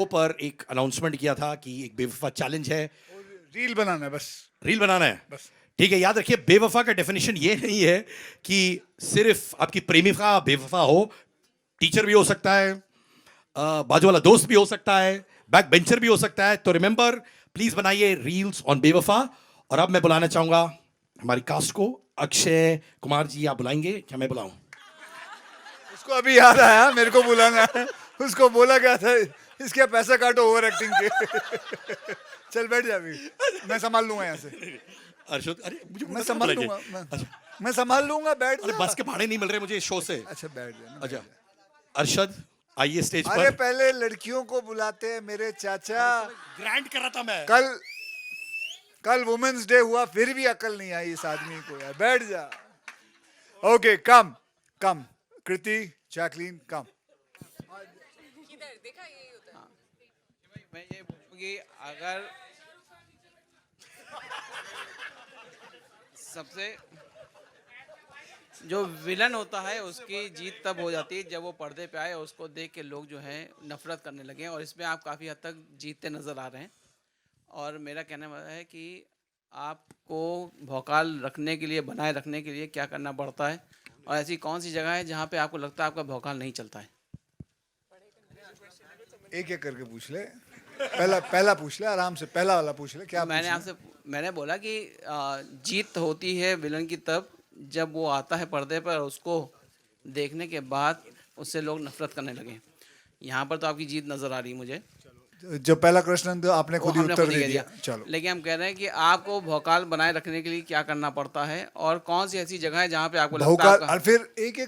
पर एक अनाउंसमेंट किया था कि एक बेवफा चैलेंज है, रील बनाना है बस। रील बनाना है। बस। ठीक है, याद रखिए बेवफा का डेफिनेशन ये नहीं है कि सिर्फ आपकी प्रेमिका बेवफा हो, टीचर भी हो सकता है, बाजू वाला दोस्त भी हो सकता है, बैक बेंचर भी हो सकता है। तो रिमेंबर, प्लीज बनाइए रील्स ऑन बेवफा। और अब मैं बुलाना चाहूंगा हमारी कास्ट को। अक्षय कुमार जी, आप बुलाएंगे क्या मैं बुलाऊं? उसको अभी याद आया मेरे को बुलाना है। उसको बोला गया था इसके पैसा काटो ओवर एक्टिंग के। चल बैठ जा अभी, मैं संभाल लूंगा यहाँ से। अर्शद, अरे मुझे मैं संभाल लूंगा, अच्छा, मैं संभाल लूंगा, बैठ अरे जा। बस के भाड़े नहीं मिल रहे मुझे इस शो से। अच्छा बैठ जा। अच्छा अरशद, आइए स्टेज अरे पर। पहले लड़कियों को बुलाते हैं मेरे चाचा। ग्रैंड कर रहा था मैं। कल वुमेन्स डे हुआ फिर भी अकल नहीं आई इस आदमी को यार। बैठ जा। ओके कम कम, कृति जैकलीन कम। मैं ये पूछूंगी, अगर सबसे जो विलन होता है उसकी जीत तब हो जाती है जब वो पर्दे पे आए और उसको देख के लोग जो है नफरत करने लगे, और इसमें आप काफ़ी हद तक जीतते नज़र आ रहे हैं। और मेरा कहने वाला है कि आपको भौकाल रखने के लिए, बनाए रखने के लिए क्या करना पड़ता है, और ऐसी कौन सी जगह है जहाँ पे आपको लगता है आपका भौकाल नहीं चलता है? एक एक करके पूछ ले। पहला पूछ ले, आराम से पहला वाला पूछ ले। क्या मैंने बोला कि जीत होती है विलन की तब जब वो आता है पर्दे पर और उसको देखने के बाद उससे लोग नफरत करने लगे। यहाँ पर तो आपकी जीत नजर आ रही है मुझे। जो पहला प्रश्न तो आपने खुद ही हमने उत्तर खुद ही दे कह दिया। चलो लेकिन हम कह रहे हैं कि आपको भौकाल बनाए रखने के लिए क्या करना पड़ता है, और कौन सी ऐसी जगह है जहाँ पे आपको लगता है भौकाल। आपका... और फिर एक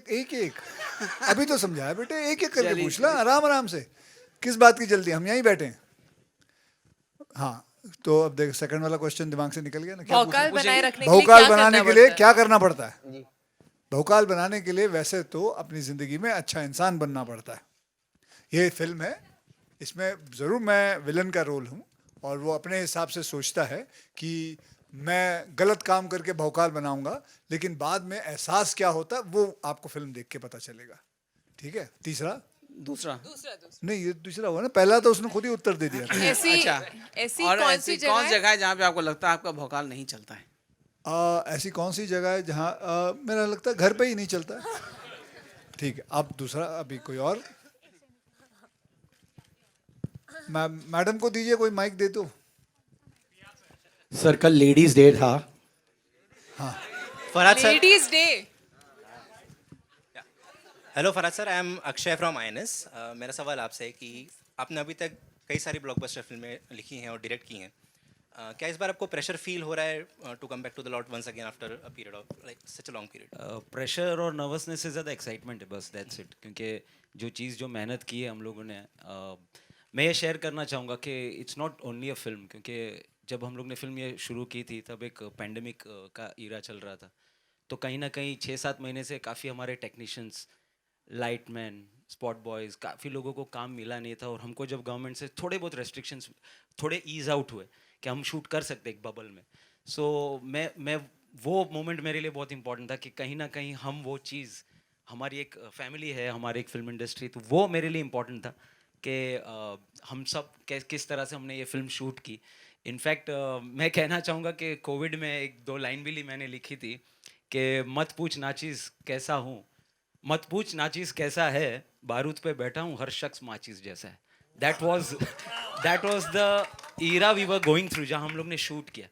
अभी तो समझाया बेटे, एक एक करके चलिए, पूछ ला आराम से। किस बात की जल्दी, हम यहीं बैठे हैं। हाँ तो अब देख, सेकंड वाला क्वेश्चन दिमाग से निकल गया ना। क्या भौकाल बनाए रखने के लिए भौकाल क्या बनाने करना के लिए पड़ता है? क्या करना पड़ता है? भौकाल बनाने के लिए वैसे तो अपनी जिंदगी में अच्छा इंसान बनना पड़ता है। ये फिल्म है, इसमें जरूर मैं विलन का रोल हूँ, और वो अपने हिसाब से सोचता है कि मैं गलत काम करके भौकाल बनाऊंगा, लेकिन बाद में एहसास क्या होता है वो आपको फिल्म देख के पता चलेगा। ठीक है। तीसरा दूसरा नहीं, ये दूसरा हुआ ना, पहला तो उसने खुद ही उत्तर दे दिया था। ऐसी अच्छा, ऐसी और कौन ऐसी सी कौन जगह जगह है जहाँ पे आपको लगता है आपका भौकाल नहीं चलता है? ऐसी कौन सी जगह है जहाँ मेरा लगता है घर पे ही नहीं चलता है। ठीक है, अब दूसरा, अभी कोई और। मैडम को दीजिए कोई माइक दे दो। सर कल लेडीज डे था। Farhad sir, ladies day? Hello Farhad sir, I am Akshay from INS. मेरा सवाल आपसे है कि आपने अभी तक कई सारी ब्लॉकबस्टर फिल्में लिखी हैं और डायरेक्ट की हैं। क्या इस बार आपको प्रेशर फील हो रहा है to come back to the lot once again after a period of like such a long period? Pressure और नर्वसनेस से ज़्यादा एक्साइटमेंट है, बस दैट्स इट। क्योंकि जो चीज़ जो मेहनत की है हम लोगों ने, मैं ये शेयर करना चाहूँगा कि it's not only a film. क्योंकि जब हम लोग ने फिल्म ये शुरू की थी तब एक पैंडमिक का ईरा चल रहा था, तो कहीं ना कहीं 6-7 महीने से काफ़ी हमारे टेक्नीशियंस, लाइटमैन, स्पॉट बॉयज़, काफ़ी लोगों को काम मिला नहीं था। और हमको जब गवर्नमेंट से थोड़े बहुत रेस्ट्रिक्शंस थोड़े ईज आउट हुए कि हम शूट कर सकते एक बबल में, सो मैं वो मोमेंट मेरे लिए बहुत इंपॉर्टेंट था कि कहीं ना कहीं हम वो चीज़, हमारी एक फैमिली है, हमारी एक फिल्म इंडस्ट्री, तो वो मेरे लिए इम्पॉर्टेंट था कि हम सब किस तरह से हमने ये फिल्म शूट की। इनफैक्ट मैं कहना चाहूँगा कि कोविड में 1-2 लाइन भी मैंने लिखी थी कि मत पूछ नाचीज़ कैसा हूँ, मत पूछ नाचीज़ कैसा है, बारूद पे बैठा हूँ हर शख्स माचीज़ जैसा है। That was the era we were going through जहाँ हम लोग ने शूट किया।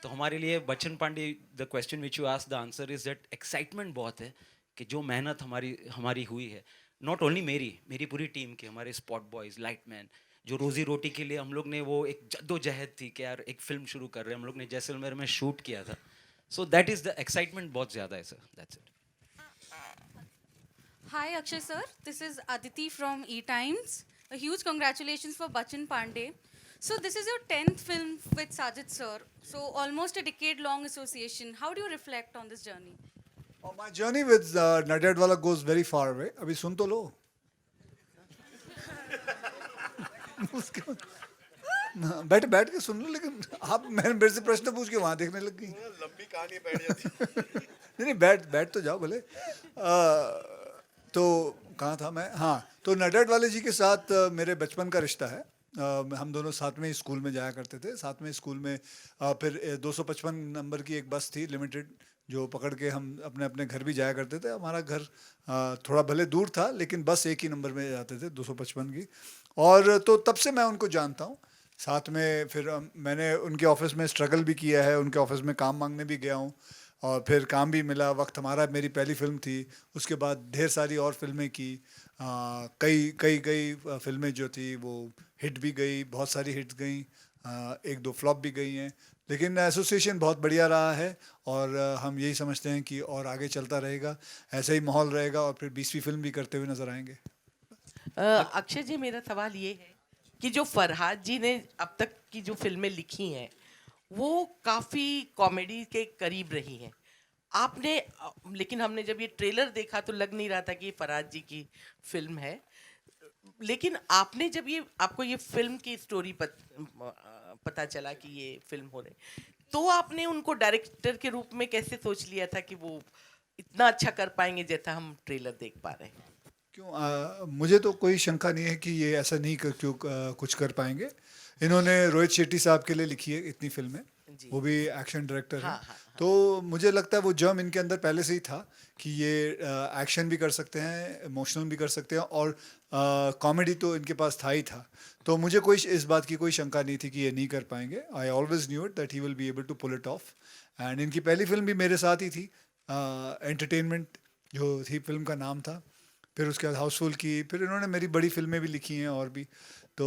तो हमारे लिए Bachchan Pandey, the question which you asked, the answer is that excitement बहुत है कि जो मेहनत हमारी हुई है, नॉट ओनली मेरी पूरी टीम की, हमारे स्पॉट बॉयज़, लाइटमैन, जो रोज़ी रोटी के लिए हम लोग ने वो एक जद्दोजहद थी कि यार एक फिल्म शुरू कर रहे हैं, हम लोग ने जैसलमेर में शूट किया था। So that is the excitement बहुत ज़्यादा है sir, that's it. Hi Akshay sir, this is Aditi from E-Times. A huge congratulations for Bachchan Pandey. So this is your 10th film with Sajid sir. So almost a decade long association. How do you reflect on this journey? Oh, my journey with Nadeedwala goes very far away. अभी सुन तो लो। बैठ के सुन लो, लेकिन आप मेरे से प्रश्न पूछ के वहां देखने लग गई। लंबी कहानी बैठ जाती। नहीं, बैठ तो जाओ भले। तो कहाँ था मैं? हाँ, तो नडेड वाले जी के साथ मेरे बचपन का रिश्ता है। हम दोनों साथ में ही स्कूल में जाया करते थे, साथ में स्कूल में फिर 255 नंबर की एक बस थी लिमिटेड, जो पकड़ के हम अपने अपने घर भी जाया करते थे। हमारा घर थोड़ा भले दूर था, लेकिन बस एक ही नंबर में जाते थे, 255 की। और तो तब से मैं उनको जानता हूँ। साथ में फिर मैंने उनके ऑफिस में स्ट्रगल भी किया है, उनके ऑफिस में काम मांगने भी गया हूँ, और फिर काम भी मिला। वक्त हमारा, मेरी पहली फिल्म थी, उसके बाद ढेर सारी और फिल्में की। कई कई कई फिल्में जो थी वो हिट भी गई, बहुत सारी हिट्स गई, एक दो फ्लॉप भी गई हैं। लेकिन एसोसिएशन बहुत बढ़िया रहा है, और हम यही समझते हैं कि और आगे चलता रहेगा, ऐसा ही माहौल रहेगा, और फिर 20वीं फिल्म भी करते हुए नजर आएंगे। अक्षय जी, मेरा सवाल ये है कि जो फरहाद जी ने अब तक की जो फिल्में लिखी हैं वो काफ़ी कॉमेडी के करीब रही हैं। आपने लेकिन हमने जब ये ट्रेलर देखा तो लग नहीं रहा था कि ये फरहाद जी की फिल्म है। लेकिन आपने जब ये आपको ये फिल्म की स्टोरी पता चला कि ये फिल्म हो रही, तो आपने उनको डायरेक्टर के रूप में कैसे सोच लिया था कि वो इतना अच्छा कर पाएंगे जैसा हम ट्रेलर देख पा रहे हैं? क्यों, मुझे तो कोई शंका नहीं है कि ये ऐसा नहीं कुछ कर पाएंगे। इन्होंने रोहित शेट्टी साहब के लिए लिखी है इतनी फिल्में, वो भी एक्शन डायरेक्टर हैं। हाँ, हाँ, हाँ। तो मुझे लगता है वो जर्म इनके अंदर पहले से ही था कि ये एक्शन भी कर सकते हैं, इमोशनल भी कर सकते हैं, और कॉमेडी तो इनके पास था ही था। तो मुझे कोई इस बात की कोई शंका नहीं थी कि ये नहीं कर पाएंगे। I always knew it that he will be able to pull it off. And इनकी पहली फिल्म भी मेरे साथ ही थी, एंटरटेनमेंट जो थी फिल्म का नाम था। फिर उसके बाद हाउसफुल की, फिर इन्होंने मेरी बड़ी फिल्में भी लिखी हैं और भी। तो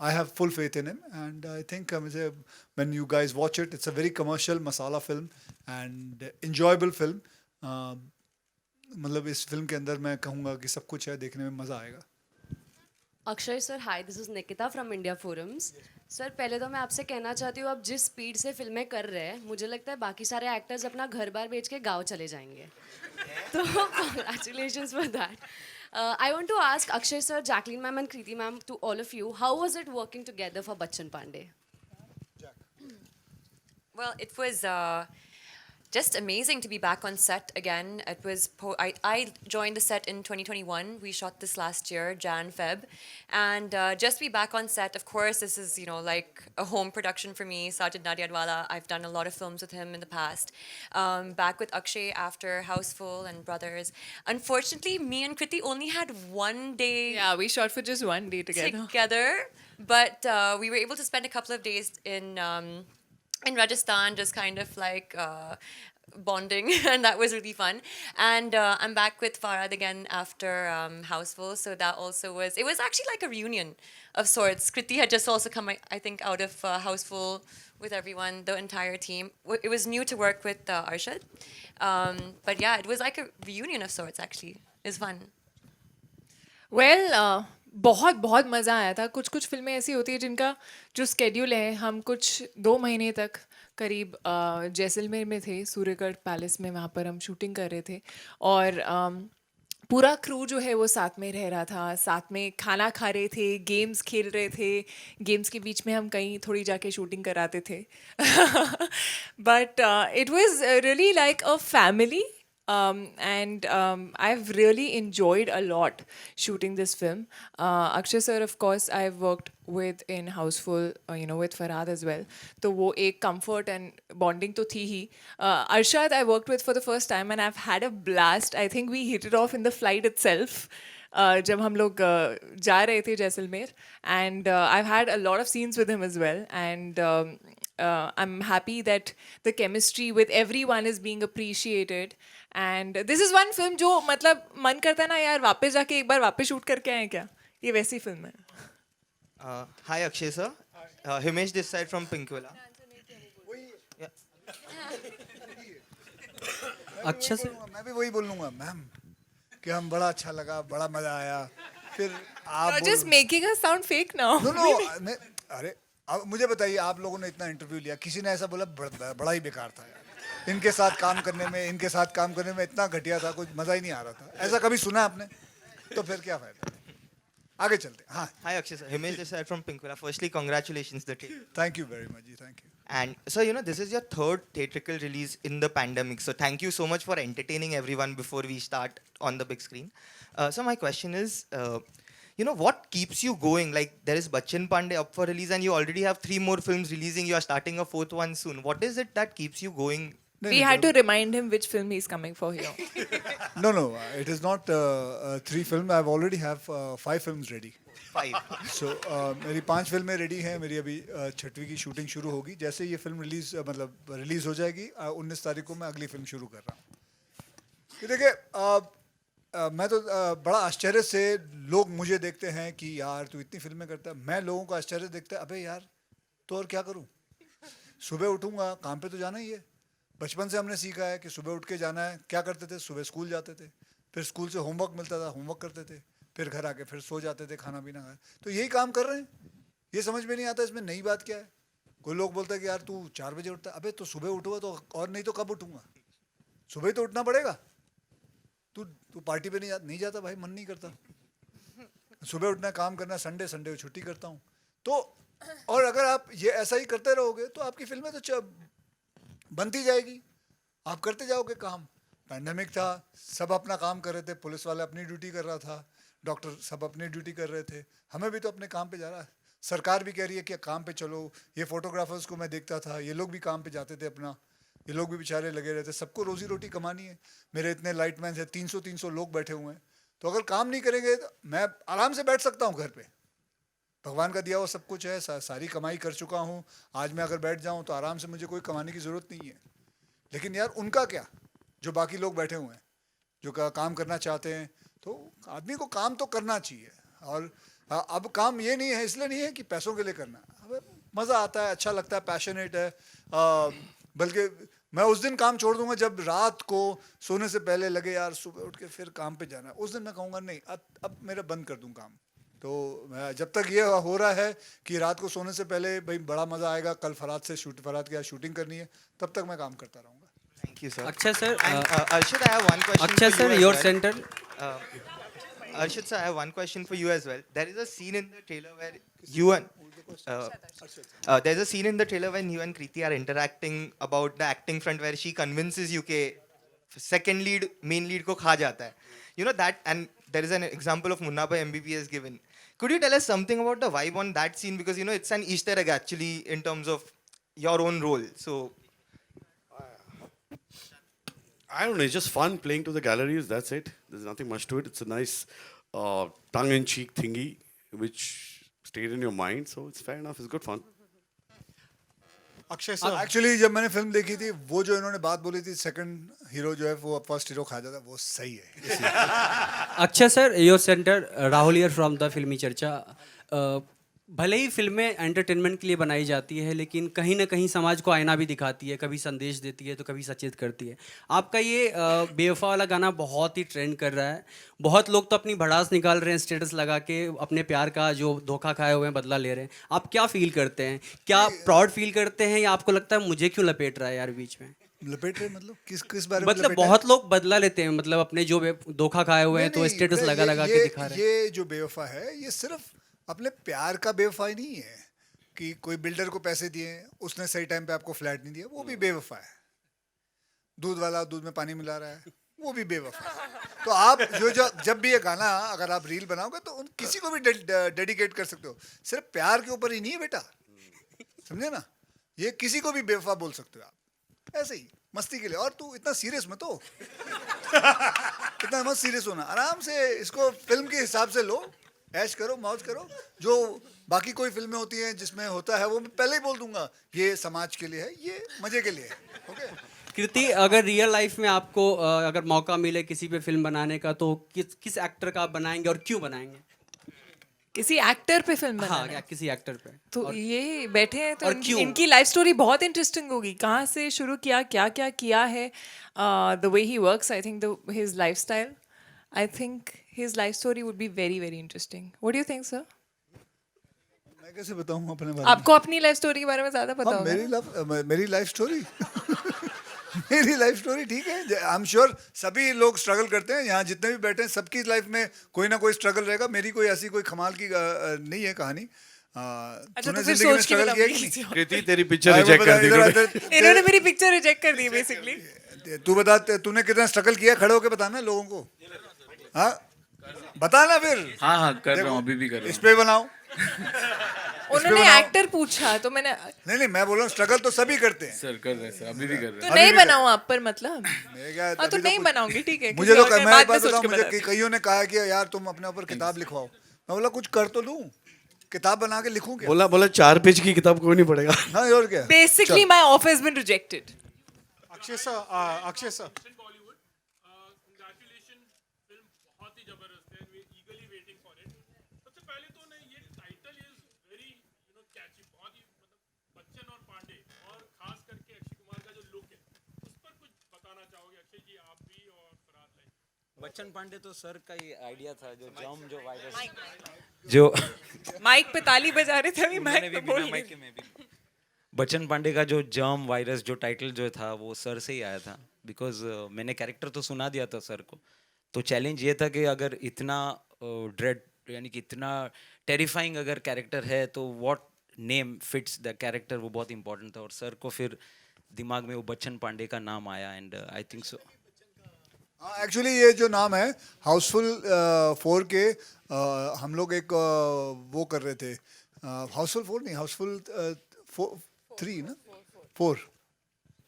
I have full faith in him, and I think when you guys watch it, it's a very commercial masala film and enjoyable film. मतलब इस फिल्म के अंदर मैं कहूँगा कि सब कुछ है, देखने में मज़ा आएगा। Akshay sir, hi, this is Nikita from India forums. Sir, पहले तो मैं आपसे कहना चाहती हूँ, आप जिस स्पीड से फिल्में कर रहे हैं, मुझे लगता है बाकी सारे एक्टर्स अपना घर बार बेच के गाँव चले जाएंगे। तो congratulations for that. I want to ask Akshay sir, Jacqueline ma'am and Kriti ma'am, to all of you, how was it working together for Bachchan Pandey? Well, it was just amazing to be back on set again. It was I joined the set in 2021. We shot this last year, Jan Feb, and just be back on set. Of course, this is like a home production for me. Sajid Nadiadwala. I've done a lot of films with him in the past. Back with Akshay after Houseful and Brothers. Unfortunately, me and Kriti only had one day. Yeah, we shot for just one day together. But we were able to spend a couple of days in Rajasthan, just kind of like bonding, and that was really fun. And I'm back with Farhad again after Houseful, so that also was, it was actually like a reunion of sorts. Kriti had just also come, I think, out of Houseful with everyone, the entire team. It was new to work with Arshad, but yeah, it was like a reunion of sorts actually. It was fun. Well, बहुत बहुत मज़ा आया था। कुछ कुछ फिल्में ऐसी होती है जिनका जो स्केड्यूल है, हम कुछ 2 महीने तक करीब जैसलमेर में थे, सूर्यगढ़ पैलेस में, वहाँ पर हम शूटिंग कर रहे थे, और पूरा क्रू जो है वो साथ में रह रहा था, साथ में खाना खा रहे थे, गेम्स खेल रहे थे, गेम्स के बीच में हम कहीं थोड़ी जाके शूटिंग कराते थे। But it was really like a family. And I've really enjoyed a lot shooting this film. Akshay sir, of course, I've worked with in Houseful, with Farhad as well. तो वो एक comfort and bonding तो थी ही. Arshad I worked with for the first time and I've had a blast. I think we hit it off in the flight itself. जब हम लोग जा रहे थे Jaisalmer, and I've had a lot of scenes with him as well, and I'm happy that the chemistry with everyone is being appreciated. And this is one film जो मतलब मन करता है ना यार, वापस जाके एक बार वापस शूट करके आए क्या, ये वैसी फिल्म है. Hi Akshay sir, Himesh this side from Pinkvilla. Akshay sir, मैं भी वही बोलूँगा मैम कि हम बड़ा अच्छा लगा, बड़ा मजा आया. फिर आप just making us sound fake now. No, अरे अब मुझे बताइए, आप लोगों ने इतना इंटरव्यू लिया, किसी ने ऐसा बोला बड़ा ही बेकार था यार, इनके साथ काम करने में इतना घटिया था, कुछ मजा ही नहीं आ रहा था, ऐसा कभी सुना आपने? तो फिर क्या फायदा. आगे चलते. हाँ. Hi Akshay sir, Himesh this side from Pinkvilla. Firstly, congratulations the team. Thank you very much. Thank you. And so this is your 3rd theatrical release in the pandemic. So thank you so much for entertaining everyone before we start on the big screen. So my question is, you know, what keeps you going? Like, there is Bachchan Pandey up for release, and you already have 3 more films releasing. You are starting a 4th one soon. What is it that keeps you going? We had to remind him which film he's coming for here. No, it is not 3 films. I already have 5 films ready. 5. सो मेरी 5 फिल्में ready हैं. मेरी अभी 6वीं की shooting शुरू होगी. जैसे ये फिल्म रिलीज हो जाएगी 19 तारीख को मैं अगली फिल्म शुरू कर रहा हूँ. कि देखिए मैं तो बड़ा आश्चर्य से लोग मुझे देखते हैं कि यार तू इतनी फिल्में करता है. मैं लोगों को आश्चर्य देखता है, अबे यार तो और क्या करूँ. सुबह उठूँगा, काम पे तो जाना ही है. बचपन से हमने सीखा है कि सुबह उठ के जाना है. क्या करते थे, सुबह स्कूल जाते थे, फिर स्कूल से होमवर्क मिलता था, होमवर्क करते थे, फिर घर आके फिर सो जाते थे, खाना पीना खाए. तो यही काम कर रहे हैं. ये समझ में नहीं आता इसमें नई बात क्या है. कोई लोग बोलता है कि यार तू 4 बजे उठता है. अबे तो सुबह उठूंगा तो, और नहीं तो कब उठूंगा. सुबह ही तो उठना पड़ेगा. तू पार्टी पे नहीं जाता भाई, मन नहीं करता. सुबह उठना, काम करना, संडे को छुट्टी करता हूँ. तो और अगर आप ये ऐसा ही करते रहोगे तो आपकी फिल्में तो बनती जाएगी. आप करते जाओगे काम. पैंडेमिक था, सब अपना काम कर रहे थे. पुलिस वाले अपनी ड्यूटी कर रहा था, डॉक्टर सब अपनी ड्यूटी कर रहे थे. हमें भी तो अपने काम पे जाना है. सरकार भी कह रही है कि काम पे चलो. ये फोटोग्राफर्स को मैं देखता था, ये लोग भी काम पे जाते थे अपना. ये लोग भी बेचारे लगे रहते. सबको रोजी रोटी कमानी है. मेरे इतने लाइटमैन है, 300 लोग बैठे हुए हैं. तो अगर काम नहीं करेंगे तो मैं आराम से बैठ सकता हूँ घर पे. भगवान का दिया हुआ सब कुछ है. सारी कमाई कर चुका हूँ. आज मैं अगर बैठ जाऊँ तो आराम से, मुझे कोई कमाने की ज़रूरत नहीं है. लेकिन यार उनका क्या, जो बाकी लोग बैठे हुए हैं, जो काम करना चाहते हैं. तो आदमी को काम तो करना चाहिए. और अब काम ये नहीं है, इसलिए नहीं है कि पैसों के लिए करना. अब मज़ा आता है, अच्छा लगता है, पैशनेट है. बल्कि मैं उस दिन काम छोड़ दूंगा जब रात को सोने से पहले लगे यार सुबह उठ के फिर काम पे जाना है. उस दिन मैं कहूँगा नहीं, अब मेरा बंद कर दूँ काम. तो जब तक ये हो रहा है कि रात को सोने से पहले भाई बड़ा मज़ा आएगा, कल फरात के शूटिंग करनी है, तब तक मैं काम करता रहूँगा. Thank you, sir. Akshay sir, And, Arshad, I have one question. Akshay for sir, you as your well. Centre. Arshad sir, I have one question for you as well. There is a scene in the trailer where you and there's a scene in the trailer when you and Kriti are interacting about the acting front, where she convinces you कि second lead main lead को खा जाता है. You know that, and there is an example of Munna Bhai MBBS given. Could you tell us something about the vibe on that scene, because you know it's an Easter egg actually in terms of your own role. So I don't know, it's just fun playing to the galleries, that's it. There's nothing much to it. It's a nice tongue-in-cheek thingy which stayed in your mind, so it's fair enough, it's good fun. Akshay sir, actually जब मैंने film देखी थी, वो जो इन्होंने बात बोली थी सेकंड हीरो जो है वो फर्स्ट हीरो खा जाता है, वो सही है. Akshay sir, your centre. Rahul here from the फिल्मी चर्चा. भले ही फिल्में एंटरटेनमेंट के लिए बनाई जाती है, लेकिन कहीं ना कहीं समाज को आईना भी दिखाती है. कभी संदेश देती है तो कभी सचेत करती है. आपका ये बेवफा वाला गाना बहुत ही ट्रेंड कर रहा है. बहुत लोग तो अपनी भड़ास निकाल रहे हैं स्टेटस लगा के, अपने प्यार का जो धोखा खाए हुए हैं बदला ले रहे हैं. आप क्या फील करते हैं? क्या प्राउड फील करते हैं, या आपको लगता है मुझे क्यों लपेट रहा है यार बीच में? लपेट रहे मतलब किस बारे में? मतलब बहुत लोग बदला लेते हैं, मतलब अपने जो धोखा खाए हुए हैं तो स्टेटस लगा के दिखा रहे हैं. ये जो बेवफा है, ये सिर्फ अपने प्यार का बेवफाई नहीं है कि कोई बिल्डर को पैसे दिए, उसने सही टाइम पे आपको फ्लैट नहीं दिया, वो भी बेवफा है. दूध वाला दूध में पानी मिला रहा है, वो भी बेवफा है. तो आप जब भी ये गाना अगर आप रील बनाओगे तो किसी को भी डेडिकेट कर सकते हो. सिर्फ प्यार के ऊपर ही नहीं है बेटा, समझे ना. ये किसी को भी बेवफा बोल सकते हो आप, ऐसे ही मस्ती के लिए. और तू इतना सीरियस मत हो, इतना मत सीरियस होना. आराम से इसको फिल्म के हिसाब से लो, ऐश करो, मौज करो. जो बाकी कोई फिल्में होती हैं जिसमें होता है, वो मैं पहले ही बोल दूंगा ये समाज के लिए है, ये मजे के लिए है. ओके कृति, अगर रियल लाइफ में आपको अगर मौका मिले किसी पे फिल्म बनाने का, तो किस एक्टर का आप बनाएंगे और क्यों बनाएंगे? किसी एक्टर पे फिल्म बनाना हाँ, किसी एक्टर पे. तो ये बैठे हैं तो और क्यों? इनकी लाइफ स्टोरी बहुत इंटरेस्टिंग होगी. कहाँ से शुरू किया, क्या क्या किया है, the way he works, I think his life style, I think his life story would be very very interesting. What do you think, sir? मैं कैसे बताऊं अपने बारे में? आपको अपनी लाइफ स्टोरी के बारे में ज्यादा पता होगा. मेरी लाइफ स्टोरी मेरी लाइफ स्टोरी ठीक है. आई एम श्योर सभी लोग स्ट्रगल करते हैं, यहाँ जितने भी बैठे हैं सबकी लाइफ में कोई ना कोई स्ट्रगल रहेगा. मेरी कोई ऐसी कोई कमाल की नहीं है कहानी. अच्छा, तो फिर जिंदगी में सोच के स्ट्रगल किया कि बताओ. नहीं? कृति तेरी पिक्चर रिजेक्ट कर दी. इन्होंने मेरी पिक्चर रिजेक्ट कर दी बेसिकली. तू बता, तूने कितना स्ट्रगल किया, खड़े होके बताना लोगों को. हाँ, बताना फिर। हाँ हाँ कर रहा देखो, हूँ, अभी भी कर रहा इस हूँ। पे बनाओ। उन्होंने बनाओ। एक्टर पूछा तो मैंने नहीं नहीं, मैं बोल रहा हूँ स्ट्रगल तो सभी करते हैं। सर कर रहे हैं सर, अभी भी कर रहे तो हैं। नहीं बनाऊं आप पर मतलब मैं क्या हाँ तो अभी नहीं कुछ- बनाऊंगी ठीक है मुझे किसी तो और के मैं बाद एक में बात सोच बताऊं, के मुझे बताती हूँ। कईयों ने कहा कि यार तुम अपने ऊपर किताब लिखवाओ। मैं बोला कुछ कर तो लूं, किताब बना के लिखूं क्या? बोला बोला 4 पेज की किताब कोई नहीं पढ़ेगा. हाँ और क्या? Basically, my offer has been rejected. Akshay sir, Akshay sir, Bachchan Pandey तो सर का ही आइडिया था, जो जर्म जो वायरस जो माइक पे ताली बजा रहे थे अभी मैंने माइक भी पे बिना बोल माइक के मैं भी बच्चन पांडे का जो जर्म वायरस जो टाइटल जो था वो सर से ही आया था, बिकॉज मैंने कैरेक्टर तो सुना दिया था सर को. तो चैलेंज ये था कि अगर इतना ड्रेड यानी कि इतना टेरिफाइंग अगर कैरेक्टर है तो what name fits the character, वो बहुत इंपॉर्टेंट था. और सर को फिर दिमाग में वो बच्चन पांडे का नाम आया and I think so. Actually ये जो नाम है हाउसफुल 4 के हम लोग एक वो कर रहे थे. हाउसफुल 4 नहीं, हाउसफुल 3 ना 4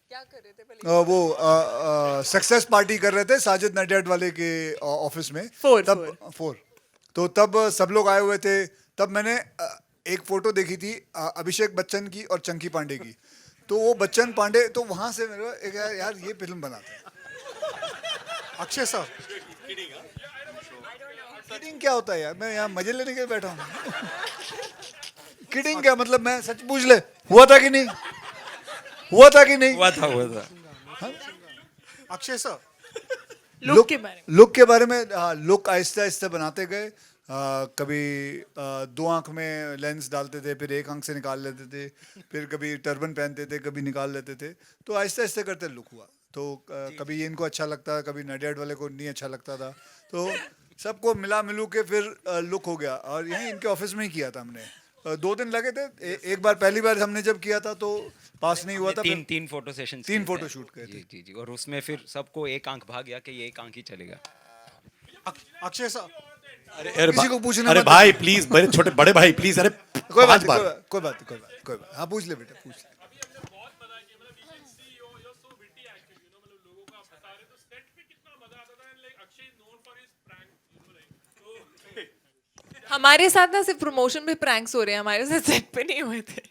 क्या कर रहे थे पहले? वो सक्सेस पार्टी कर रहे थे साजिद नडियाड वाले के ऑफिस में. तब 4 तो तब सब लोग आए हुए थे. तब मैंने एक फोटो देखी थी अभिषेक बच्चन की और चंकी पांडे की. तो वो बच्चन पांडे, तो वहां से मेरे को एक यार ये फिल्म बनाते हैं. अक्षय सर, किडिंग क्या होता है यार? मैं यहाँ मजे लेने के लिए बैठा हूँ. किडिंग क्या मतलब? मैं सच पूछ ले, हुआ था कि नहीं? हुआ था कि नहीं? हुआ था. अक्षय सर, लुक के बारे में लुक के बारे में लुक आहिस्ते आहिस्ते बनाते गए. कभी 2 आंख में लेंस डालते थे, फिर 1 आंख से निकाल लेते थे, फिर कभी टर्बन पहनते थे, कभी निकाल लेते थे. तो आहिस्ते आहिस्ते करते लुक हुआ. तो कभी इनको अच्छा लगता, कभी नडियाड वाले को नहीं अच्छा लगता था. तो सबको मिला मिलू के फिर लुक हो गया. और यहीं इनके ऑफिस में ही किया था हमने. 2 दिन लगे थे. एक बार पहली बार हमने जब किया था तो पास नहीं हुआ था. तीन फोटो सेशन 3 फोटो शूट किए थे. जी. और उसमें फिर सबको एक आंख भाग गया कि ये एक आंख ही चलेगा. अक्षय सर, किसी को पूछना अरे मत. भाई प्लीज, बड़े छोटे बड़े भाई प्लीज. अरे कोई बात 5 बार. नहीं, कोई बात कोई बात. हाँ पूछ ले बेटा, पूछ ले. हमारे साथ ना सिर्फ प्रमोशन पे प्रैंक्स हो रहे हैं, हमारे साथ सेट पे नहीं हुए थे.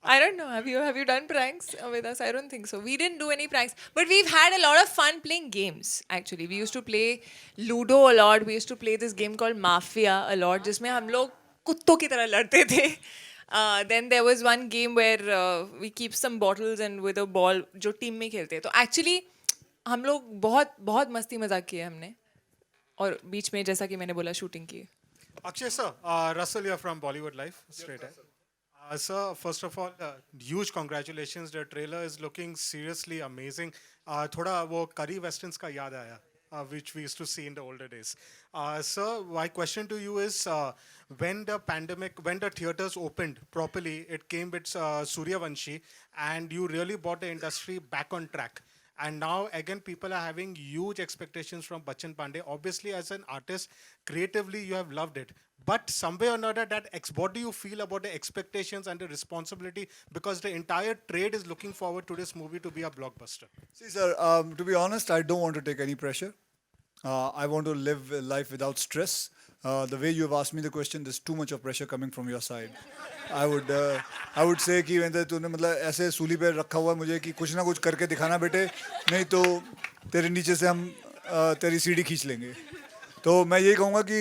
I don't know. Have you done pranks with us? I don't think so. We didn't do any pranks, but we've had a lot of fun playing games. Actually, we used to play Ludo a lot. We used to play this game called Mafia a lot, जिसमें हम लोग कुत्तों की तरह लड़ते थे. Then there was one game where we keep some bottles and with a ball जो team में खेलते हैं. तो actually हम लोग बहुत बहुत मस्ती मजाक किए हमने. और बीच में जैसा कि मैंने बोला शूटिंग की. Akshay sir, Russell here from Bollywood Life, straight ahead. Sir, first of all, huge congratulations. The trailer is looking seriously amazing. थोड़ा वो curry westerns का याद आया, which we used to see in the older days. Sir, my question to you is, when the theaters opened properly, it came with Suryavanshi, and you really brought the industry back on track. And now again, people are having huge expectations from Bachchan Pandey. Obviously, as an artist, creatively, you have loved it. But some way or another, what do you feel about the expectations and the responsibility? Because the entire trade is looking forward to this movie to be a blockbuster. See, sir, to be honest, I don't want to take any pressure. I want to live life without stress. The way you have asked me the question, there's too much of pressure coming from your side. I would say कि तूने मतलब ऐसे सूली पे रखा हुआ मुझे कि कुछ ना कुछ करके दिखाना बेटे, नहीं तो तेरे नीचे से हम तेरी सीढ़ी खींच लेंगे. तो मैं यही कहूँगा कि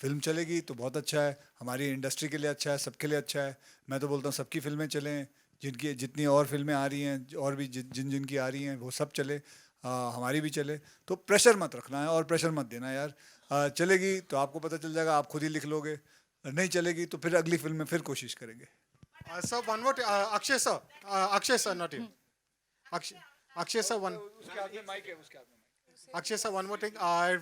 फिल्म चलेगी तो बहुत अच्छा है, हमारी इंडस्ट्री के लिए अच्छा है, सबके लिए अच्छा है. मैं तो बोलता हूँ सबकी फिल्में चलें, जिनकी जितनी और फिल्में आ रही हैं और भी जिन की आ रही हैं वो सब चले, हमारी भी चले. तो प्रेशर मत रखना है और प्रेशर मत देना यार. चलेगी तो आपको पता चल जाएगा, आप खुद ही लिख लोगे. नहीं चलेगी तो फिर अगली फिल्म में फिर कोशिश करेंगे. Sir, one more, Akshay sir, not you. Akshay sir, Akshay sir, one more thing.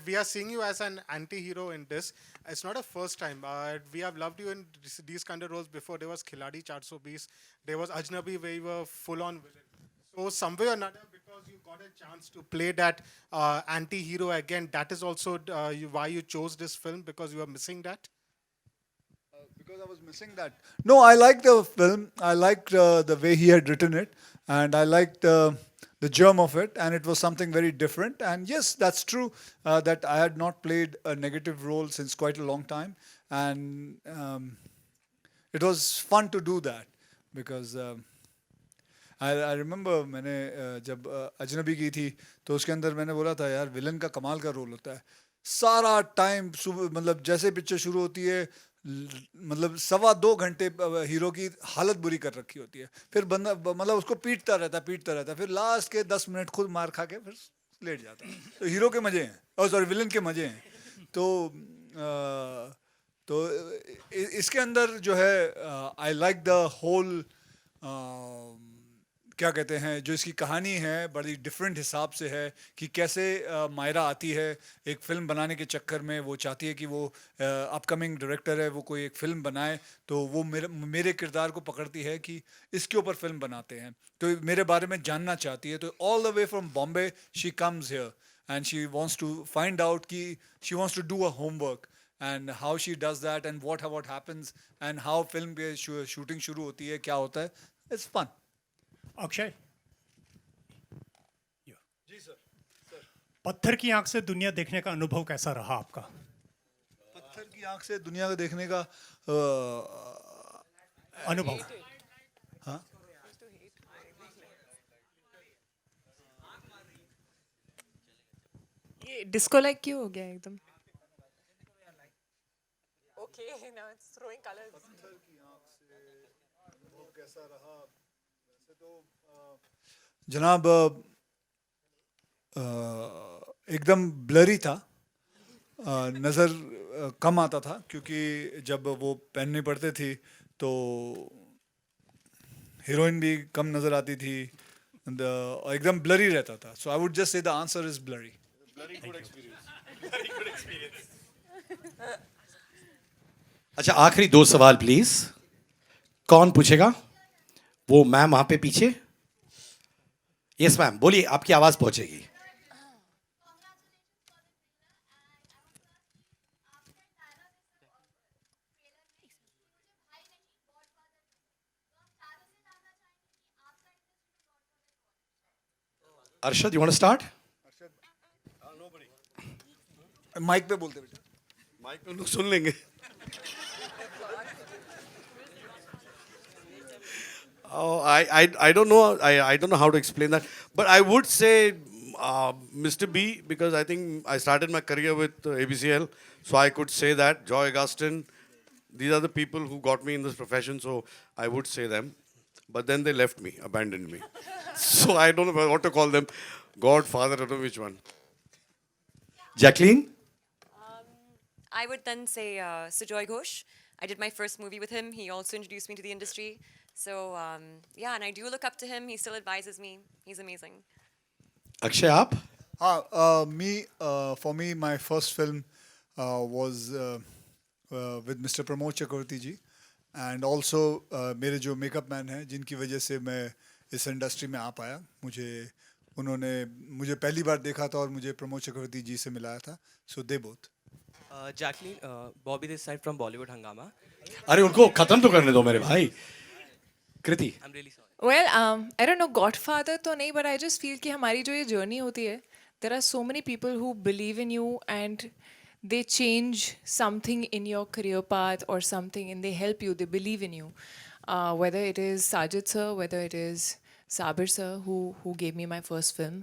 We are seeing you as an anti-hero in this. It's not a first time. We have loved you in these kind of roles before. There was Khiladi 420. There was Ajnabi where you were full-on villain. So some way or another, because because you got a chance to play that anti-hero again. That is also why you chose this film, because you are missing that. Because I was missing that. No, I liked the film. I liked the way he had written it, and I liked the germ of it, and it was something very different. And yes, that's true that I had not played a negative role since quite a long time, and it was fun to do that because I remember मैंने जब अजनबी की थी तो उसके अंदर मैंने बोला था यार विलन का कमाल का रोल होता है सारा टाइम सुबह मतलब जैसे पिक्चर शुरू होती है मतलब 2.25 घंटे हीरो की हालत बुरी कर रखी होती है फिर बंदा मतलब उसको पीटता रहता है फिर लास्ट के 10 मिनट खुद मार खा के फिर लेट जाता है तो हीरो के मजे हैं और सॉरी विलन के मजे हैं तो इसके अंदर जो है आई लाइक द होल क्या कहते हैं जो इसकी कहानी है बड़ी डिफरेंट हिसाब से है कि कैसे मायरा आती है एक फिल्म बनाने के चक्कर में वो चाहती है कि वो अपकमिंग डायरेक्टर है वो कोई एक फिल्म बनाए तो वो मेरे किरदार को पकड़ती है कि इसके ऊपर फिल्म बनाते हैं तो मेरे बारे में जानना चाहती है तो all the way from Bombay she comes here and she wants to find out कि she wants to do a homework and how she does that and what happens and how film के shooting शुरू होती है क्या होता है it's fun. Akshay ji sir पत्थर की आंख से दुनिया देखने का अनुभव कैसा रहा आपका पत्थर की आंख से दुनिया को देखने का अनुभव हाँ ये डिस्को लाइक क्यों हो गया एकदम okay now it's throwing colours पत्थर की आंख से अनुभव कैसा रहा वैसे तो जनाब एकदम ब्लरी था नज़र कम आता था क्योंकि जब वो पहननी पड़ती थी तो हीरोइन भी कम नज़र आती थी एकदम ब्लरी रहता था so I would just say the answer is blurry अच्छा आखिरी 2 सवाल प्लीज कौन पूछेगा वो मैम वहां पे पीछे यस मैम बोलिए आपकी आवाज पहुंचेगी Arshad you want to start mic पे बोलते बेटा माइक पे लोग सुन लेंगे Oh, I don't know. I don't know how to explain that. But I would say Mr. B, because I think I started my career with ABCL. So I could say that. Joy Augustine. These are the people who got me in this profession. So I would say them. But then they left me, abandoned me. So I don't know what to call them. God, Father, I don't know which one. Jacqueline? I would then say Sujoy Ghosh. I did my first movie with him. He also introduced me to the industry. So, yeah, and I do look up to him. He still advises me. He's amazing. Akshay, aap? For me, my first film was with Mr. Pramod Chakravarti ji. And also, मेरे जो makeup man हैं जिनकी वजह से मैं इस industry में आ पाया उन्होंने मुझे पहली बार देखा था और मुझे प्रमोद चक्रवर्ती जी से मिलाया था so they both Jacqueline Bobby this side from Bollywood Hungama अरे उनको खत्म तो करने दो मेरे भाई Kriti well I don't know godfather तो नहीं बट आई जस्ट फील कि हमारी जो ये जर्नी होती है there are so many people who believe in you and they change something in your career path or something and they help you, they believe in you. Whether it is Sajid sir, whether it is Sabir sir who gave me my first film.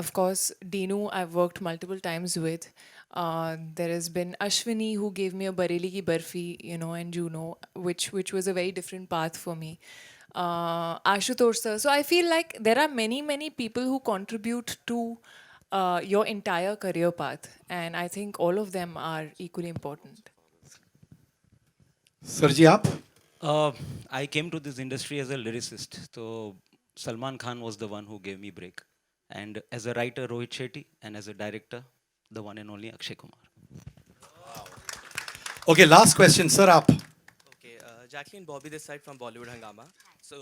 Of course, Dinu I've worked multiple times with. There has been Ashwini who gave me a Bareli Ki Barfi, you know, and Juno, which was a very different path for me. Ashutosh sir. So I feel like there are many people who contribute to your entire career path, and I think all of them are equally important. Sir ji, aap? I came to this industry as a lyricist. So Salman Khan was the one who gave me break, and as a writer Rohit Shetty, and as a director the one and only Akshay Kumar. Okay, last question, sir. Aap? Okay, Jacqueline, Bobby this side from Bollywood Hangama. So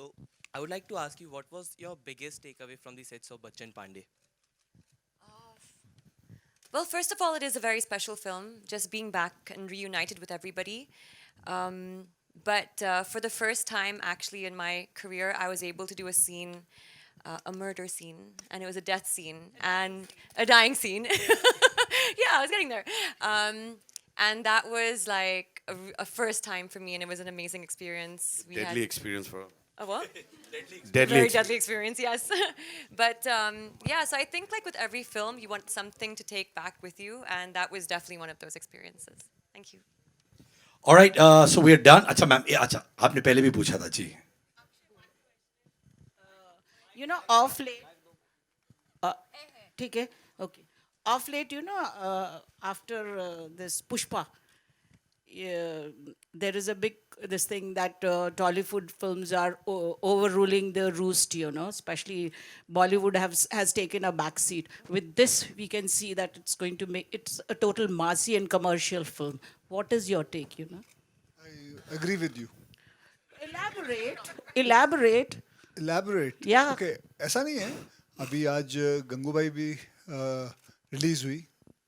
I would like to ask you, what was your biggest takeaway from the sets of Bachchan Pandey? Well, first of all, it is a very special film, just being back and reunited with everybody. But for the first time, actually, in my career, I was able to do a scene, a murder scene, and it was a death scene and a dying scene. Yeah, I was getting there. And that was like a first time for me, and it was an amazing experience. Deadly experience for her. A what? Deadly Very deadly experience, yes. But yeah, so I think like with every film, you want something to take back with you, and that was definitely one of those experiences. Thank you. All right, so we are done. अच्छा ma'am, अच्छा आपने पहले भी पूछा था जी. You know, off late. ठीक है, okay. Off late, you know, after this Pushpa, there is a big this thing that Tollywood films are overruling the roost, you know, especially Bollywood has taken a back seat. With this, we can see that it's going to make, it's a total massy and commercial film. What is your take, you know? I agree with you. Elaborate. Yeah. Okay, ऐसा नहीं है. अभी आज गंगूबाई भी release हुई.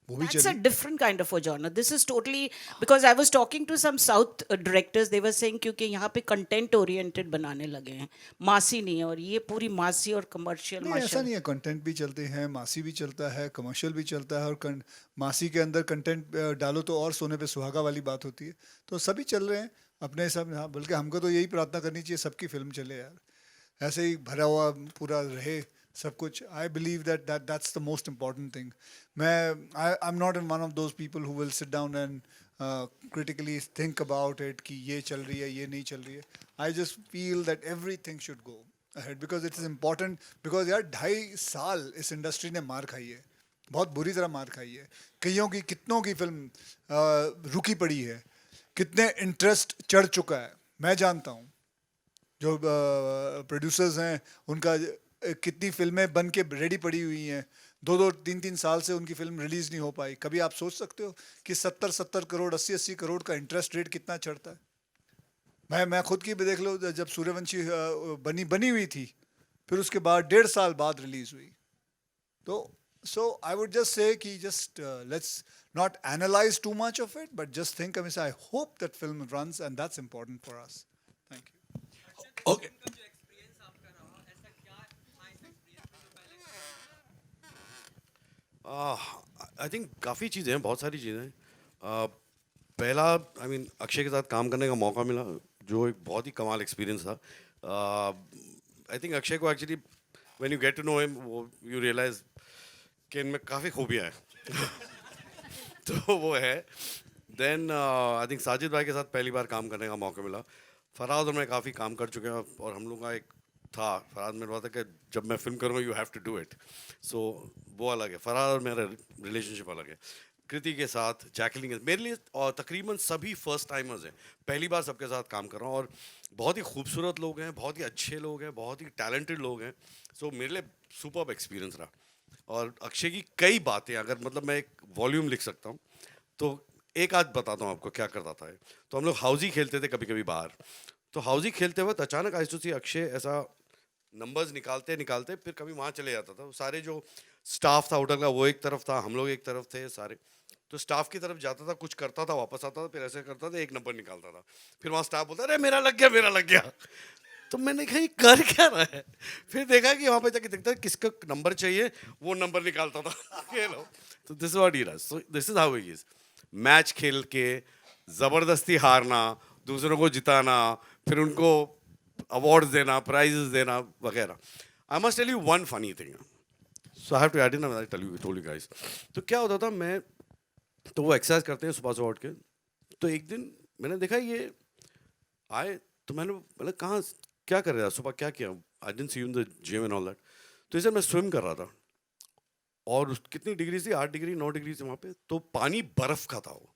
That's a different kind of a genre. This is totally, because I was talking to some South directors, they were saying क्योंकि यहाँ पे content oriented बनाने लगे हैं, मासी नहीं है, और ये पूरी मासी और commercial. नहीं, ऐसा नहीं है. कंटेंट भी चलते हैं, मासी भी चलता है, कमर्शियल भी चलता है, और मासी के अंदर कंटेंट डालो तो और सोने पे सुहागा वाली बात होती है. तो सभी चल रहे हैं अपने सब. हाँ, बल्कि हमको तो यही प्रार्थना करनी चाहिए सबकी फिल्म चले यार, ऐसे ही भरा हुआ पूरा रहे सब कुछ. I believe that's the most important thing. I'm not in one of those people who will sit down and critically think about it कि ये चल रही है, ये नहीं चल रही है. I just feel that everything should go ahead because it is important. Because यार 2.5 साल इस इंडस्ट्री ने मार खाई है, बहुत बुरी तरह मार खाई है. कईयों की, कितनों की फिल्म रुकी पड़ी है, कितने इंटरेस्ट चढ़ चुका है. मैं जानता हूँ जो प्रोड्यूसर्स हैं, उनका कितनी फिल्में बन के रेडी पड़ी हुई हैं, 2-2, 3-3 साल से उनकी फिल्म रिलीज नहीं हो पाई. कभी आप सोच सकते हो कि 70-70 करोड़, 80-80 करोड़ का इंटरेस्ट रेट कितना चढ़ता है. मैं खुद की भी देख लो, जब सूर्यवंशी बनी हुई थी, फिर उसके बाद 1.5 साल बाद रिलीज हुई. तो so I would just say कि just let's not analyze too much of it, but just think. I hope that film runs, and that's important for us. Thank you. Okay. I think काफ़ी चीज़ें हैं, बहुत सारी चीज़ें हैं. पहला, I mean Akshay के साथ काम करने का मौका मिला, जो एक बहुत ही कमाल एक्सपीरियंस था. आई थिंक अक्षय को actually when you get to know him, you realise कि इनमें काफ़ी खूबियाँ हैं. तो वो है. देन आई थिंक साजिद भाई के साथ पहली बार काम करने का मौका मिला. फराज और मैं काफ़ी काम कर चुके हैं, और हम लोग का एक था, फराज मेरे बात है कि जब मैं फिल्म करूँगा you have to do it. So वो अलग है, फराज और मेरा रिलेशनशिप अलग है. कृति के साथ, जैकलिन मेरे लिए, और तकरीबन सभी फर्स्ट टाइमर्स हैं, पहली बार सबके साथ काम कर रहा हूँ. और बहुत ही खूबसूरत लोग हैं, बहुत ही अच्छे लोग हैं, बहुत ही टैलेंटेड लोग हैं. सो मेरे लिए सुपर्ब एक्सपीरियंस रहा. और अक्षय की कई बातें, अगर मतलब मैं एक वॉल्यूम लिख सकता हूँ तो एक आध बताता हूँ आपको क्या करता था. तो हम लोग हाउजी खेलते थे कभी कभी बाहर. तो हाउजी खेलते वक्त अचानक आई सी अक्षय ऐसा नंबर्स निकालते फिर कभी वहाँ चले जाता था. सारे जो स्टाफ था होटल का वो एक तरफ था, हम लोग एक तरफ थे सारे. तो स्टाफ की तरफ जाता था, कुछ करता था, वापस आता था, फिर ऐसे करता था, एक नंबर निकालता था. फिर वहाँ स्टाफ बोलता अरे मेरा लग गया. तो मैंने कहा ये कर क्या रहा है. फिर देखा कि वहाँ पे जाके देखता किसका नंबर चाहिए, वो नंबर निकालता था. तो this is what he does. So this is how he is. Match खेल के ज़बरदस्ती हारना, दूसरों को जिताना, फिर उनको अवार्ड्स देना, प्राइजेस देना वगैरह. I must tell you one funny thing. So I have to add in, I told you guys. तो क्या होता था, मैं तो वो एक्सरसाइज करते हैं सुबह से उठ के. तो एक दिन मैंने देखा ये आए, तो मैंने कहाँ क्या कर रहा था सुबह, क्या किया. I didn't see you in the gym and all that. तो इसे मैं स्विम कर रहा था, और कितनी डिग्री थी, 8 डिग्री 9 डिग्री से वहाँ पे. तो पानी बर्फ़ का था. वो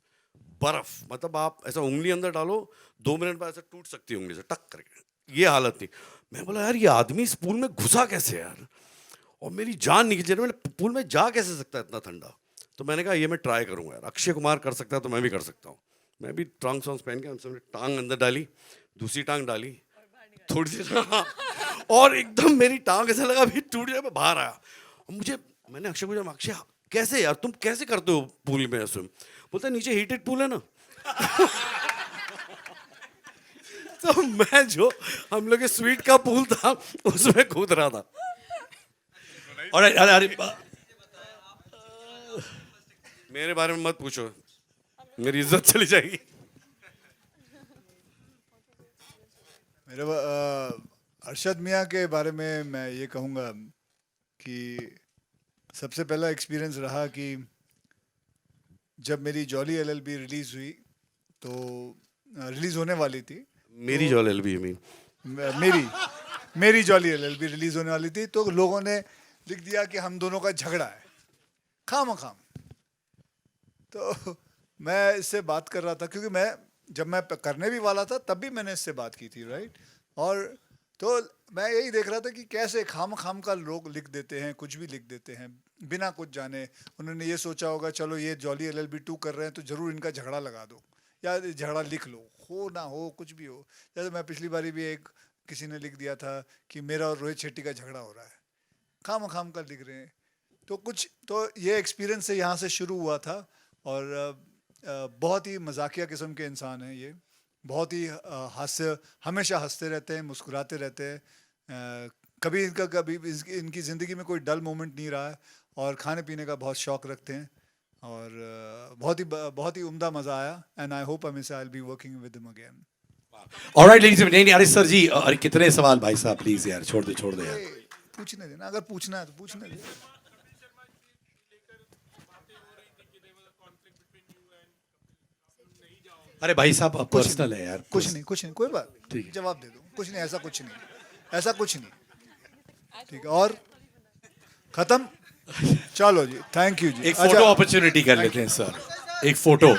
बर्फ़ मतलब आप ऐसा उंगली अंदर डालो, 2 मिनट बाद ऐसा टूट सकती है उंगली से टक करके, ये हालत थी. मैं बोला यार ये आदमी इस पूल में घुसा कैसे यार, और मेरी जान निकल जाए, मैंने पूल में जा कैसे सकता है इतना ठंडा. तो मैंने कहा ये मैं ट्राई करूँगा यार, अक्षय कुमार कर सकता है तो मैं भी कर सकता हूँ. मैं भी ट्रंक्स वंक्स पहन के टांग अंदर डाली, दूसरी टांग डाली, थोड़ी सी ना, और एकदम मेरी टांग ऐसा लगा अभी टूट जाए, मैं बाहर आया। और मैंने अक्षय को पूछा, अक्षय कैसे यार, तुम कैसे करते हो पूल में स्विम? बोलता है नीचे हीटेड पूल है ना। तो मैं जो हम लोग के स्वीट का पूल था उसमें कूद रहा था। और अरे मेरे बारे में मत पूछो, मेरी इज्जत चली जाएगी। मेरे अरशद मियाँ के बारे में मैं ये कहूँगा कि सबसे पहला एक्सपीरियंस रहा कि जब मेरी जॉली एलएलबी रिलीज़ हुई, तो रिलीज़ होने वाली थी। मेरी तो- जॉली एलएलबी मीन मेरी जॉली एलएलबी रिलीज़ होने वाली थी, तो लोगों ने लिख दिया कि हम दोनों का झगड़ा है, खाम। तो मैं इससे बात कर रहा था, क्योंकि जब मैं करने भी वाला था तब भी मैंने इससे बात की थी, राइट। और तो मैं यही देख रहा था कि कैसे खाम का लोग लिख देते हैं, कुछ भी लिख देते हैं बिना कुछ जाने। उन्होंने ये सोचा होगा चलो ये जॉली एलएलबी 2 कर रहे हैं तो ज़रूर इनका झगड़ा लगा दो, या झगड़ा लिख लो, हो ना हो कुछ भी हो। जैसे मैं पिछली बारी भी किसी ने लिख दिया था कि मेरा और रोहित शेट्टी का झगड़ा हो रहा है, खाम का लिख रहे हैं। तो ये एक्सपीरियंस से यहाँ से शुरू हुआ था। और बहुत ही मजाकिया किस्म के इंसान हैं ये, बहुत ही हमेशा हंसते रहते हैं, मुस्कुराते रहते हैं। कभी इनकी ज़िंदगी में कोई डल मोमेंट नहीं रहा है, और खाने पीने का बहुत शौक़ रखते हैं, और बहुत ही उम्दा मज़ा आया। एंड आई होप हमेशा I will be working with him again. Alright ladies and gentleman, अरे सर जी, अरे कितने सवाल भाई साहब, प्लीज यार छोड़ दे यार। पूछने देना, अगर पूछना है तो पूछने दे। अरे भाई साहब पर्सनल है यार, कुछ नहीं, कोई बात ठीक है। जवाब दे दो, कुछ नहीं, ऐसा कुछ नहीं। ठीक है, और खत्म। चलो जी, थैंक यू जी। एक फोटो अपॉर्चुनिटी कर लेते हैं सर, एक फोटो।